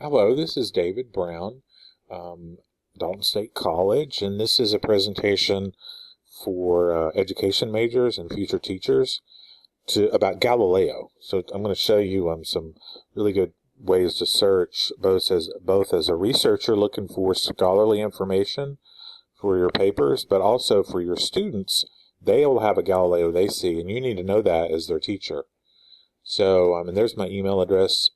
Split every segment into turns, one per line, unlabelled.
Hello, this is David Brown, um, Dalton State College, and this is a presentation for education majors and future teachers about Galileo. So I'm going to show you some really good ways to search, both as a researcher looking for scholarly information for your papers, but also for your students. They will have a Galileo they see, and you need to know that as their teacher. So, and there's my email address.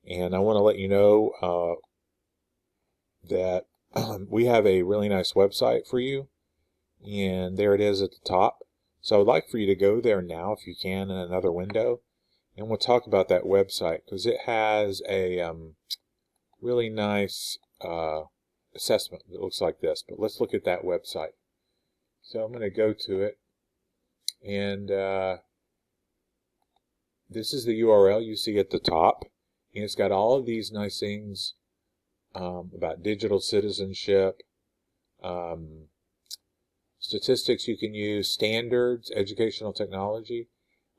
And I want to let you know that we have a really nice website for you. And there it is at the top. So I'd like for you to go there now if you can in another window. And we'll talk about that website because it has a really nice assessment that looks like this. But let's look at that website. So I'm going to go to it. And this is the URL you see at the top. And it's got all of these nice things about digital citizenship, statistics you can use, standards, educational technology.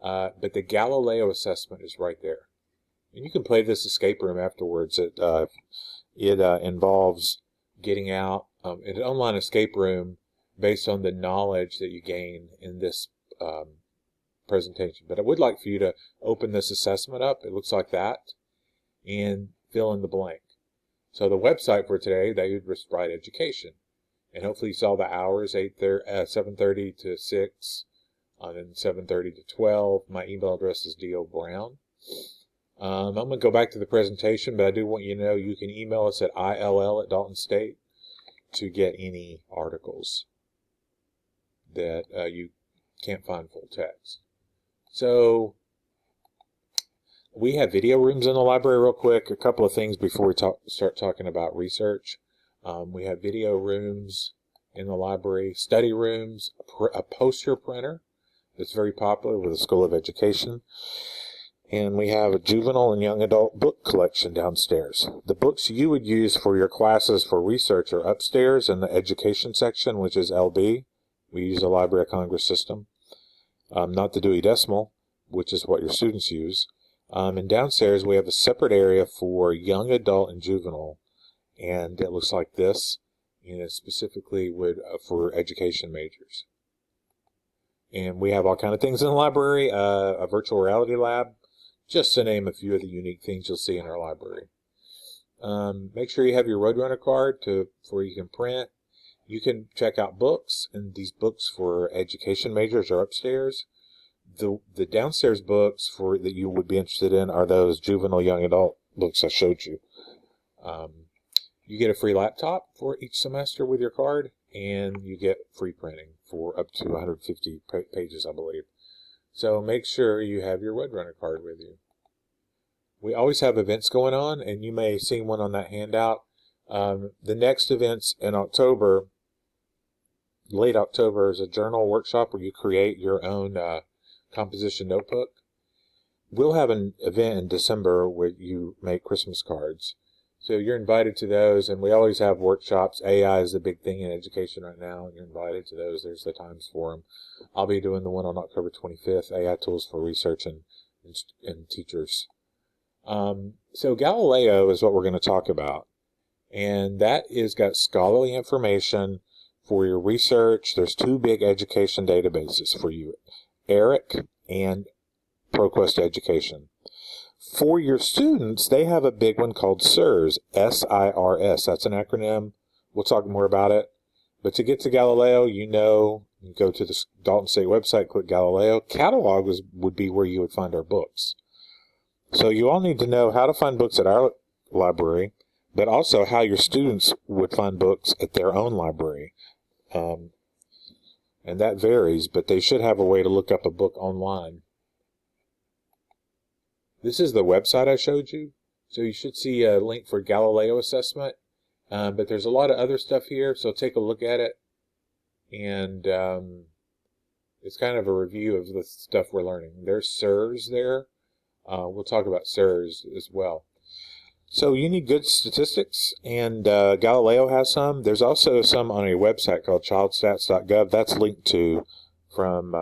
But the Galileo assessment is right there. And you can play this escape room afterwards. It involves getting out in an online escape room based on the knowledge that you gain in this presentation. But I would like for you to open this assessment up. It looks like that. And fill in the blank. So the website for today, they would just write education. And hopefully you saw the hours, 7:30 to 6, and then 7:30 to 12. My email address is dobrown. I'm going to go back to the presentation, but I do want you to know you can email us at ill@Dalton State to get any articles that you can't find full text. So we have video rooms in the library real quick. A couple of things before we start talking about research. We have video rooms in the library, study rooms, a poster printer that's very popular with the School of Education. And we have a juvenile and young adult book collection downstairs. The books you would use for your classes for research are upstairs in the education section, which is LB. We use the Library of Congress system, not the Dewey Decimal, which is what your students use. And downstairs we have a separate area for young adult and juvenile, and it looks like this, and it specifically for education majors. And we have all kind of things in the library, a virtual reality lab, just to name a few of the unique things you'll see in our library. Make sure you have your Roadrunner card where you can print. You can check out books, and these books for education majors are upstairs. The downstairs books that you would be interested in are those juvenile young adult books I showed you. You get a free laptop for each semester with your card, and you get free printing for up to 150 pages, I believe. So make sure you have your Roadrunner card with you. We always have events going on, and you may see one on that handout. The next events in October, late October, is a journal workshop where you create your own composition notebook. We'll have an event in December where you make Christmas cards. So you're invited to those, and we always have workshops. AI is the big thing in education right now, and you're invited to those. There's the times for them. I'll be doing the one on October 25th, AI Tools for Research and Teachers. So Galileo is what we're going to talk about. And that is got scholarly information for your research. There's two big education databases for you, ERIC and ProQuest Education. For your students, they have a big one called SIRS, S-I-R-S. That's an acronym. We'll talk more about it. But to get to Galileo, you go to the Dalton State website, click Galileo. Catalog would be where you would find our books. So you all need to know how to find books at our library, but also how your students would find books at their own library. And that varies, but they should have a way to look up a book online. This is the website I showed you. So you should see a link for Galileo assessment. But there's a lot of other stuff here, so take a look at it. And it's kind of a review of the stuff we're learning. There's SIRS there. We'll talk about SIRS as well. So you need good statistics, and Galileo has some. There's also some on a website called childstats.gov. That's linked to from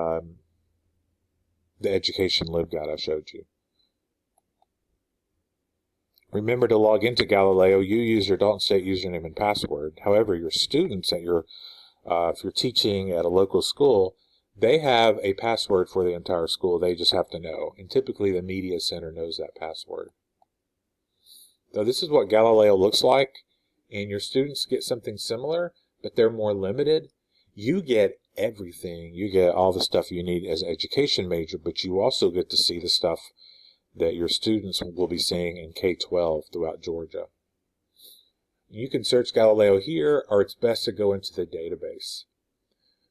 the education LibGuide I showed you. Remember to log into Galileo. You use your Dalton State username and password. However, your students at your, if you're teaching at a local school, they have a password for the entire school. They just have to know. And typically the media center knows that password. So this is what Galileo looks like. And your students get something similar, but they're more limited. You get everything. You get all the stuff you need as an education major, but you also get to see the stuff that your students will be seeing in K-12 throughout Georgia. You can search Galileo here, or it's best to go into the database.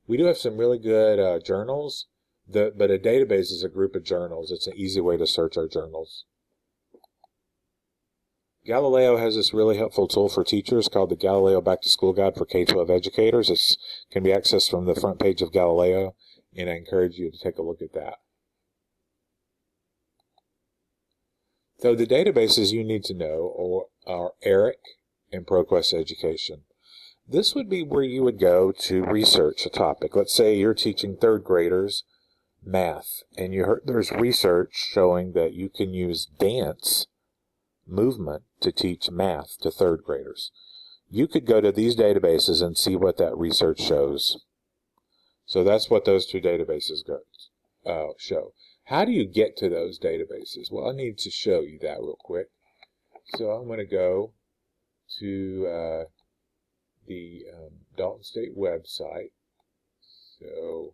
We do have some really good journals, but a database is a group of journals. It's an easy way to search our journals. Galileo has this really helpful tool for teachers called the Galileo Back to School Guide for K-12 educators. It can be accessed from the front page of Galileo, and I encourage you to take a look at that. So the databases you need to know are ERIC and ProQuest Education. This would be where you would go to research a topic. Let's say you're teaching third graders math, and there's research showing that you can use dance movement to teach math to third graders. You could go to these databases and see what that research shows. So that's what those two databases show. How do you get to those databases? Well, I need to show you that real quick. So I'm going to go to the Dalton State website. So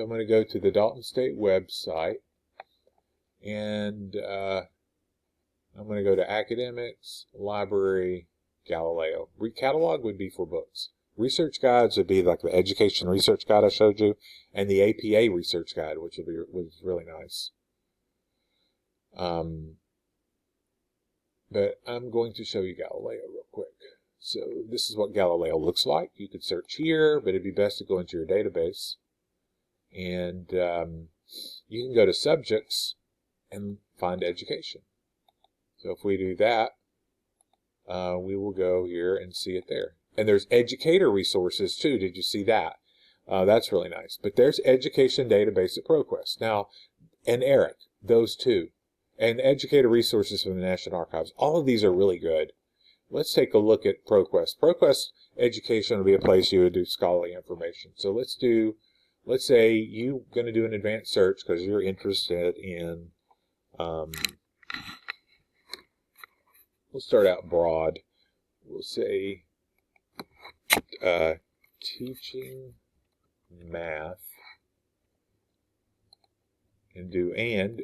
I'm going to go to the Dalton State website, and I'm going to go to Academics, Library, Galileo. Catalog would be for books. Research guides would be like the Education Research Guide I showed you, and the APA Research Guide, which was really nice. But I'm going to show you Galileo real quick. So this is what Galileo looks like. You could search here, but it'd be best to go into your database. And you can go to Subjects and find Education. So if we do that, we will go here and see it there. And there's educator resources too. Did you see that? That's really nice. But there's Education Database at ProQuest. Now, and ERIC, those two. And educator resources from the National Archives. All of these are really good. Let's take a look at ProQuest. ProQuest Education will be a place you would do scholarly information. So let's say you're going to do an advanced search because you're interested in, we'll start out broad. We'll say teaching math, and do and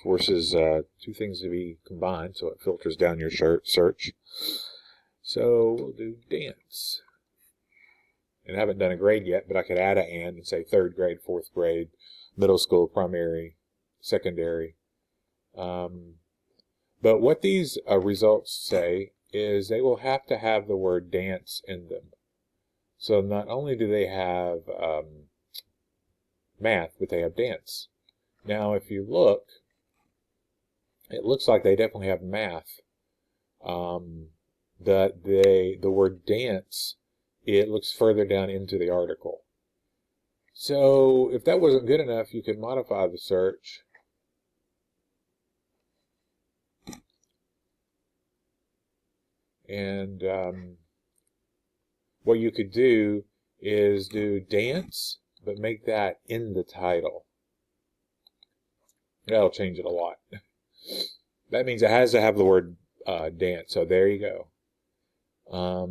forces two things to be combined, so it filters down your search. So we'll do dance. And I haven't done a grade yet, but I could add an and say third grade, fourth grade, middle school, primary, secondary. But what these results say is they will have to have the word dance in them. So not only do they have math, but they have dance. Now, if you look, it looks like they definitely have math. The word dance, it looks further down into the article. So if that wasn't good enough, you could modify the search. And what you could do is do dance, but make that in the title. That'll change it a lot. That means it has to have the word dance. So there you go.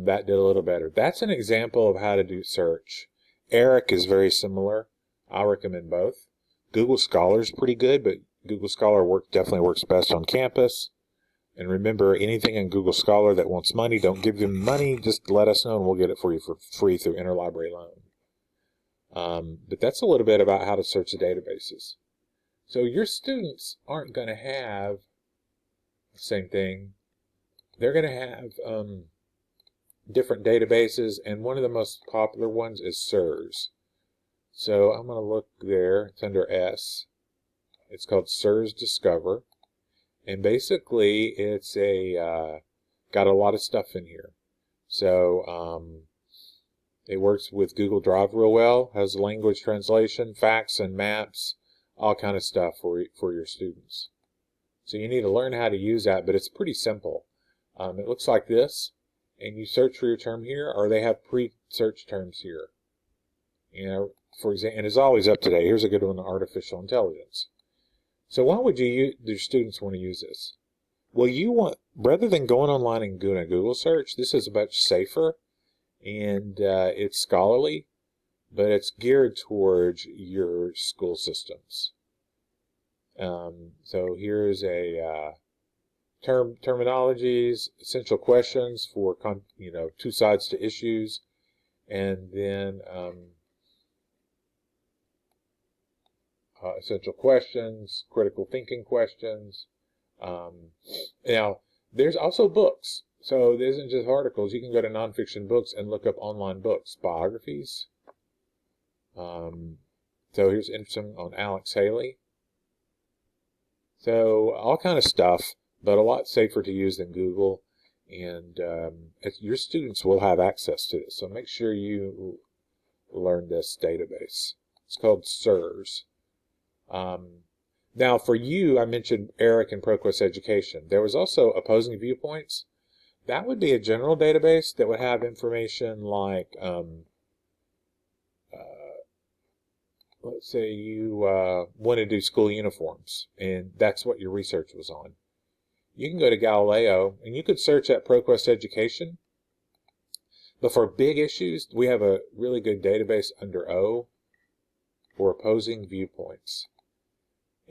That did a little better. That's an example of how to do search. ERIC is very similar. I recommend both. Google Scholar is pretty good, but Google Scholar definitely works best on campus. And remember, anything in Google Scholar that wants money, don't give them money. Just let us know and we'll get it for you for free through interlibrary loan. But that's a little bit about how to search the databases. So your students aren't going to have the same thing. They're going to have different databases, and one of the most popular ones is SIRS. So I'm going to look there. It's under S. It's called SIRS Discover. And basically, it's got a lot of stuff in here. So It works with Google Drive real well, has language translation, facts and maps, all kind of stuff for your students. So you need to learn how to use that, but it's pretty simple. It looks like this, and you search for your term here, or they have pre-search terms here. You know, for example, and it's always up to date. Here's a good one, artificial intelligence. So why would your students want to use this? Well, rather than going online and doing a Google search, this is much safer, and it's scholarly, but it's geared towards your school systems. So here's a terminologies, essential questions for two sides to issues, and then essential questions, critical thinking questions. Now, there's also books. So there isn't just articles. You can go to nonfiction books and look up online books, biographies. So here's interesting on Alex Haley. So all kind of stuff, but a lot safer to use than Google. And your students will have access to this. So make sure you learn this database. It's called SIRS. Now for you, I mentioned ERIC and ProQuest Education. There was also Opposing Viewpoints. That would be a general database that would have information like, let's say you want to do school uniforms, and that's what your research was on. You can go to Galileo, and you could search at ProQuest Education. But for big issues, we have a really good database under O for Opposing Viewpoints.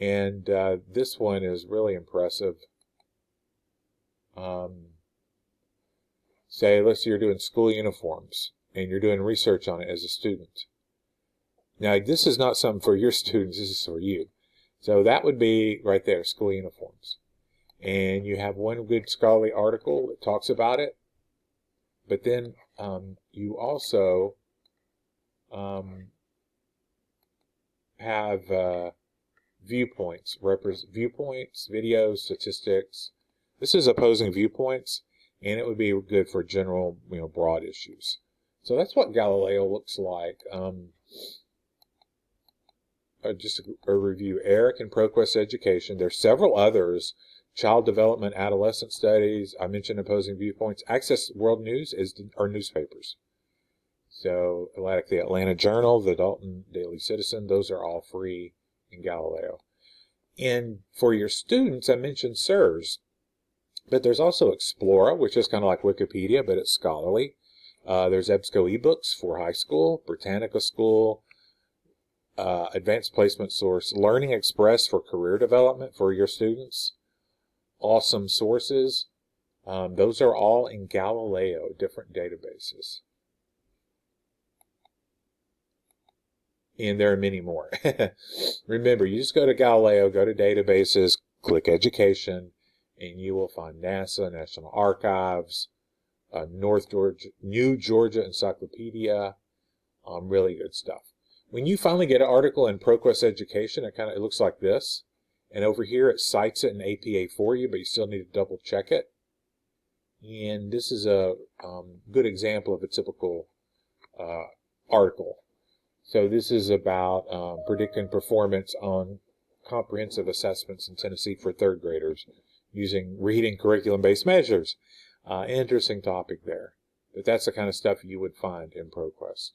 And this one is really impressive. Say, let's say you're doing school uniforms, and you're doing research on it as a student. Now, this is not something for your students, this is for you. So that would be right there, school uniforms. And you have one good scholarly article that talks about it. But then you also have viewpoints, videos, statistics. This is Opposing Viewpoints, and it would be good for general, broad issues. So that's what Galileo looks like. Just a review: ERIC and ProQuest Education. There's several others: Child Development, Adolescent Studies. I mentioned Opposing Viewpoints. Access World News are newspapers. So like the Atlanta Journal, the Dalton Daily Citizen, those are all free in Galileo. And for your students, I mentioned SIRS. But there's also Explora, which is kind of like Wikipedia, but it's scholarly. There's EBSCO eBooks for high school, Britannica School, Advanced Placement Source, Learning Express for career development for your students. Awesome Sources. Those are all in Galileo, different databases. And there are many more. Remember, you just go to Galileo, go to databases, click education, and you will find NASA, National Archives, New Georgia Encyclopedia, really good stuff. When you finally get an article in ProQuest Education, it looks like this. And over here, it cites it in APA for you, but you still need to double check it. And this is a good example of a typical article. So this is about predicting performance on comprehensive assessments in Tennessee for third graders using reading curriculum-based measures. Interesting topic there. But that's the kind of stuff you would find in ProQuest.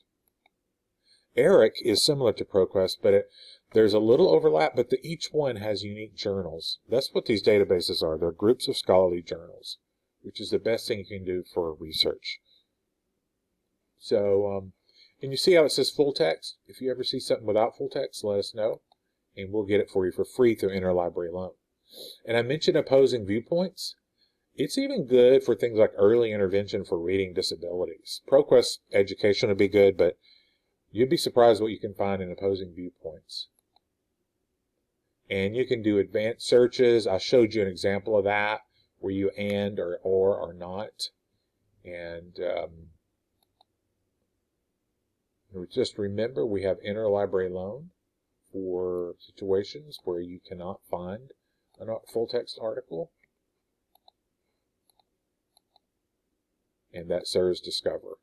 ERIC is similar to ProQuest, but there's a little overlap, but each one has unique journals. That's what these databases are. They're groups of scholarly journals, which is the best thing you can do for research. So, and you see how it says full text? If you ever see something without full text, let us know, and we'll get it for you for free through interlibrary loan. And I mentioned Opposing Viewpoints. It's even good for things like early intervention for reading disabilities. ProQuest Education would be good, but you'd be surprised what you can find in Opposing Viewpoints. And you can do advanced searches. I showed you an example of that, where you and or not. And just remember, we have interlibrary loan for situations where you cannot find a full text article. And that serves Discover.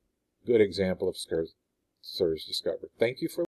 good example of Sear's discovery. Thank you for